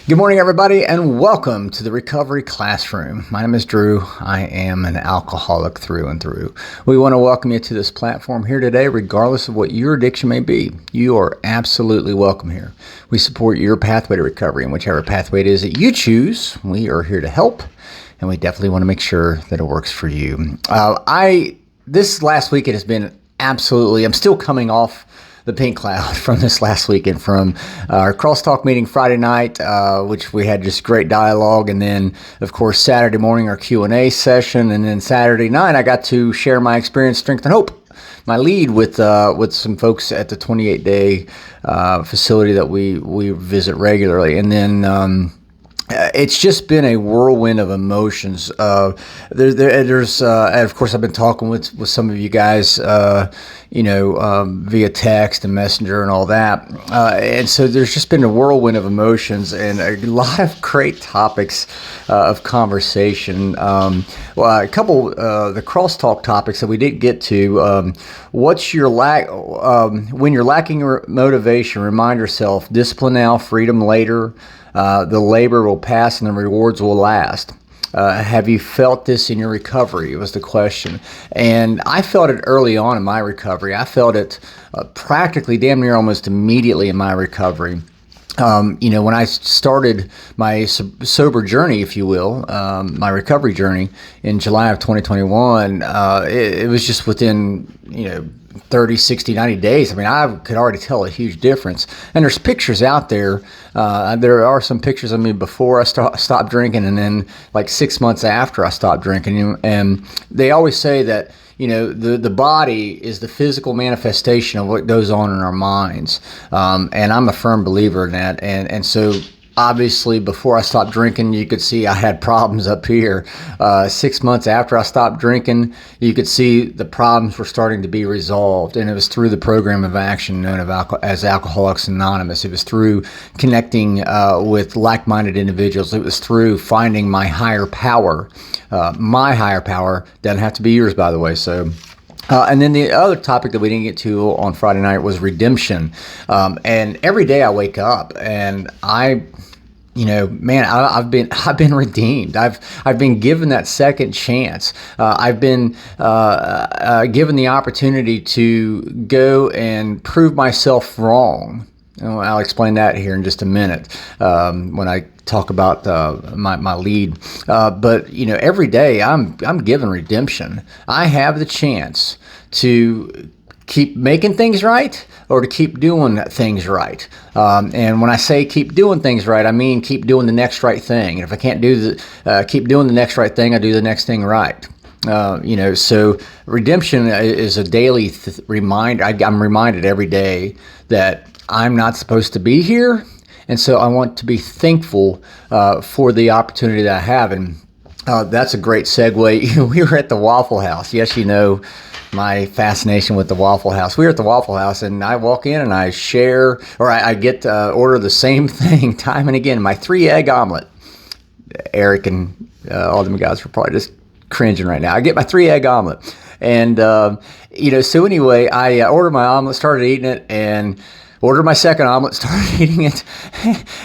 Good morning, everybody, and welcome to the Recovery Classroom. My name is Drew. I am an alcoholic through and through. We want to welcome you to this platform here today, regardless of what your addiction may be. You are absolutely welcome here. We support your pathway to recovery, and whichever pathway it is that you choose, we are here to help, and we definitely want to make sure that it works for you. This last week, it has been absolutely, I'm still coming off the pink cloud from this last weekend, from our crosstalk meeting Friday night, which we had just great dialogue, and then of course Saturday morning our Q&A session, and then Saturday night I got to share my experience, strength, and hope, my lead with some folks at the 28-day facility that we visit regularly, and then it's just been a whirlwind of emotions. There's of course, I've been talking with some of you guys, via text and messenger and all that. And so there's just been a whirlwind of emotions and a lot of great topics of conversation. A couple the crosstalk topics that we did get to. What's your when you're lacking motivation? Remind yourself: discipline now, freedom later. The labor will pass and the rewards will last. Have you felt this in your recovery? Was the question. And I felt it early on in my recovery. I felt it practically damn near almost immediately in my recovery. When I started my sober journey, if you will, my recovery journey in July of 2021, it was just within, 30, 60, 90 days. I mean, I could already tell a huge difference. And there's pictures out there. There are some pictures of me before I stopped drinking, and then like 6 months after I stopped drinking. And they always say that, the body is the physical manifestation of what goes on in our minds. And I'm a firm believer in that. And so obviously, before I stopped drinking, you could see I had problems up here. 6 months after I stopped drinking, you could see the problems were starting to be resolved. And it was through the program of action known as Alcoholics Anonymous. It was through connecting with like-minded individuals. It was through finding my higher power. My higher power doesn't have to be yours, by the way. So. And then the other topic that we didn't get to on Friday night was redemption. And every day I wake up and I've been redeemed. I've been given that second chance. I've been given the opportunity to go and prove myself wrong. I'll explain that here in just a minute when I talk about my lead. But every day I'm given redemption. I have the chance to keep making things right or to keep doing things right. And when I say keep doing things right, I mean keep doing the next right thing. And if I can't keep doing the next right thing, I do the next thing right. So redemption is a daily reminder. I'm reminded every day that I'm not supposed to be here. And so I want to be thankful for the opportunity that I have. And that's a great segue. We were at the Waffle House. Yes, my fascination with the Waffle House. We were at the Waffle House, and I walk in and I share, or I get to order the same thing time and again, my 3-egg omelet. Eric and all them guys are probably just cringing right now. I get my 3-egg omelet. And, so anyway, I ordered my omelet, started eating it, and ordered my second omelet, started eating it,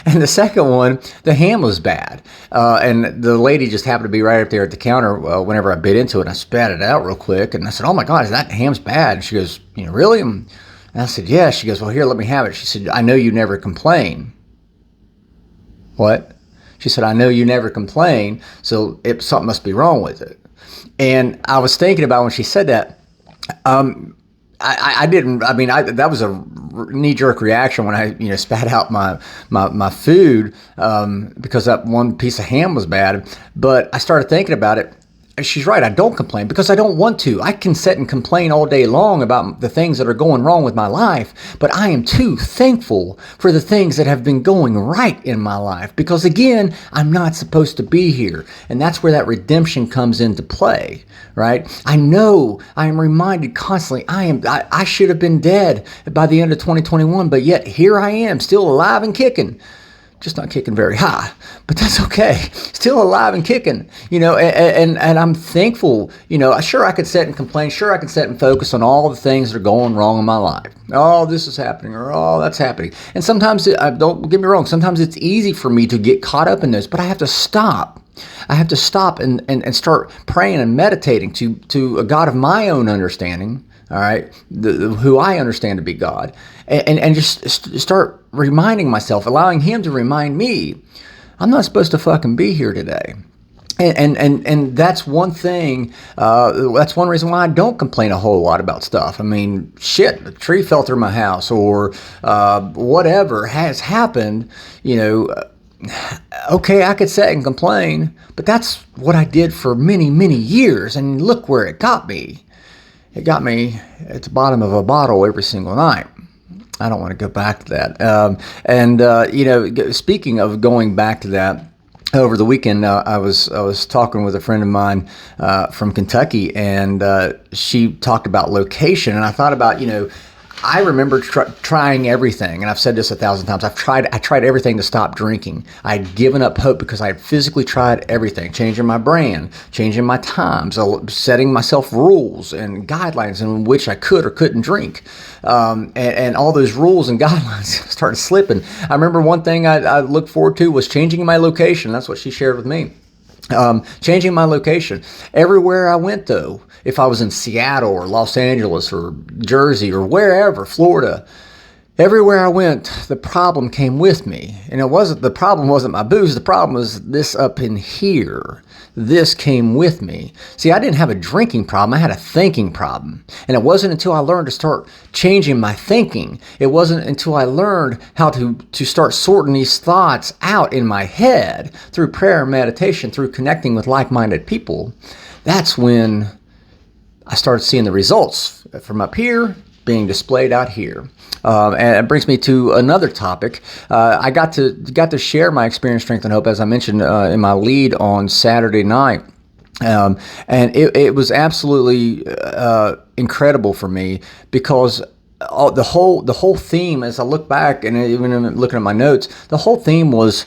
and the second one, the ham was bad. And the lady just happened to be right up there at the counter whenever I bit into it, and I spat it out real quick, and I said, "Oh my God, that ham's bad." And she goes, "Really?" And I said, "Yeah." She goes, "Well, here, let me have it." She said, "I know you never complain." What? She said, "I know you never complain, so something must be wrong with it." And I was thinking about when she said that, I didn't. I mean, that was a knee-jerk reaction when I, spat out my food because that one piece of ham was bad. But I started thinking about it. She's right. I don't complain because I don't want to. I can sit and complain all day long about the things that are going wrong with my life, but I am too thankful for the things that have been going right in my life because, again, I'm not supposed to be here. And that's where that redemption comes into play, right? I know I am reminded constantly I should have been dead by the end of 2021, but yet here I am, still alive and kicking. just not kicking very high, but that's okay. Still alive and kicking, and I'm thankful, sure I could sit and complain. Sure I could sit and focus on all the things that are going wrong in my life. Oh, this is happening, or oh, that's happening. And sometimes, don't get me wrong, sometimes it's easy for me to get caught up in this, but I have to stop. I have to stop and start praying and meditating to a God of my own understanding, all right, who I understand to be God, and just start reminding myself, allowing Him to remind me, I'm not supposed to fucking be here today. And that's one thing, that's one reason why I don't complain a whole lot about stuff. I mean, shit, a tree fell through my house, or whatever has happened, okay, I could sit and complain, but that's what I did for many, many years, and look where it got me. It got me at the bottom of a bottle every single night. I don't want to go back to that. Speaking of going back to that, over the weekend, I was talking with a friend of mine from Kentucky, and she talked about location, and I thought about, I remember trying everything, and I've said this 1,000 times. I tried everything to stop drinking. I'd given up hope because I had physically tried everything, changing my brand, changing my times, setting myself rules and guidelines in which I could or couldn't drink. And all those rules and guidelines started slipping. I remember one thing I looked forward to was changing my location. That's what she shared with me. Changing my location. Everywhere I went, though, if I was in Seattle or Los Angeles or Jersey or wherever, Florida, everywhere I went, the problem came with me. And the problem wasn't my booze. The problem was this up in here. This came with me. See, I didn't have a drinking problem. I had a thinking problem. And it wasn't until I learned to start changing my thinking. It wasn't until I learned how to start sorting these thoughts out in my head through prayer and meditation, through connecting with like-minded people. That's when I started seeing the results from up here being displayed out here. And it brings me to another topic. I got to share my experience, strength, and hope, as I mentioned in my lead on Saturday night. And it was absolutely incredible for me, because the whole theme, as I look back and even looking at my notes, the whole theme was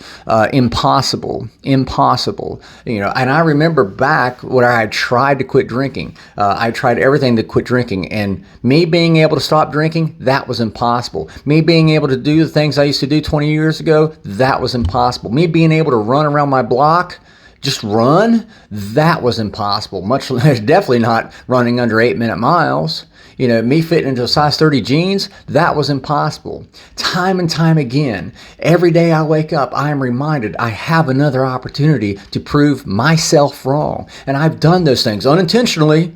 impossible. And I remember back when I had tried to quit drinking. I tried everything to quit drinking, and me being able to stop drinking, that was impossible. Me being able to do the things I used to do 20 years ago, that was impossible. Me being able to run around my block, just run, that was impossible. Much less, definitely not running under 8-minute miles. Me fitting into a size 30 jeans, that was impossible. Time and time again, every day I wake up, I am reminded I have another opportunity to prove myself wrong. And I've done those things unintentionally.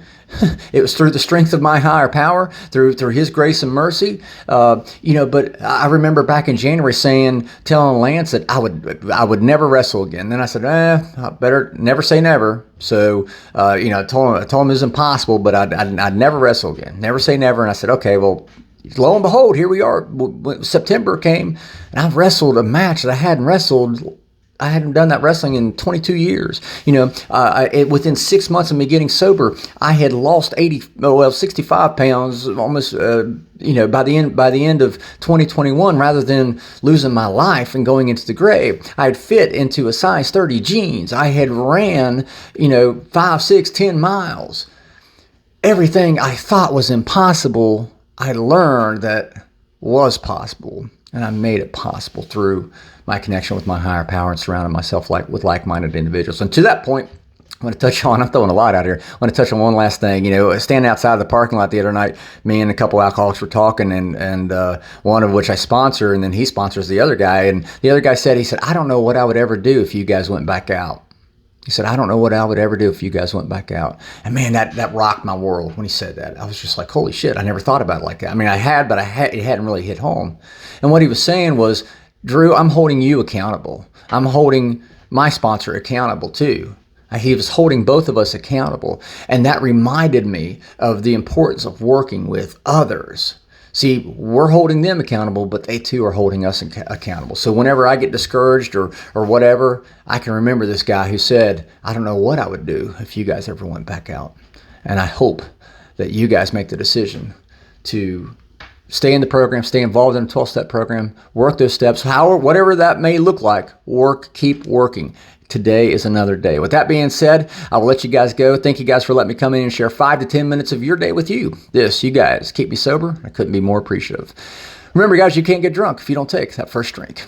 It was through the strength of my higher power, through His grace and mercy. But I remember back in January telling Lance that I would never wrestle again. Then I said, I better never say never. So, I told him it was impossible, but I'd never wrestle again. Never say never. And I said, okay, well, lo and behold, here we are. September came, and I've wrestled a match that I hadn't wrestled. I hadn't done that wrestling in 22 years. Within 6 months of me getting sober, I had lost 65 pounds almost, by the end of 2021, rather than losing my life and going into the grave. I had fit into a size 30 jeans. I had ran, 5, 6, 10 miles. Everything I thought was impossible, I learned that was possible. And I made it possible through my connection with my higher power and surrounding myself with like-minded individuals. And to that point, I want to touch on, I'm throwing a lot out here, I want to touch on one last thing. Standing outside the parking lot the other night, me and a couple alcoholics were talking, and one of which I sponsor, and then he sponsors the other guy. And the other guy said, I don't know what I would ever do if you guys went back out. He said, I don't know what I would ever do if you guys went back out. And man, that rocked my world when he said that. I was just like, holy shit, I never thought about it like that. I mean, I had, but it hadn't really hit home. And what he was saying was, Drew, I'm holding you accountable. I'm holding my sponsor accountable too. He was holding both of us accountable. And that reminded me of the importance of working with others. See, we're holding them accountable, but they too are holding us accountable. So whenever I get discouraged or whatever, I can remember this guy who said, I don't know what I would do if you guys ever went back out. And I hope that you guys make the decision to stay in the program, stay involved in a 12-step program, work those steps, whatever that may look like, keep working. Today is another day. With that being said, I will let you guys go. Thank you guys for letting me come in and share 5 to 10 minutes of your day with you. You guys keep me sober. I couldn't be more appreciative. Remember, guys, you can't get drunk if you don't take that first drink.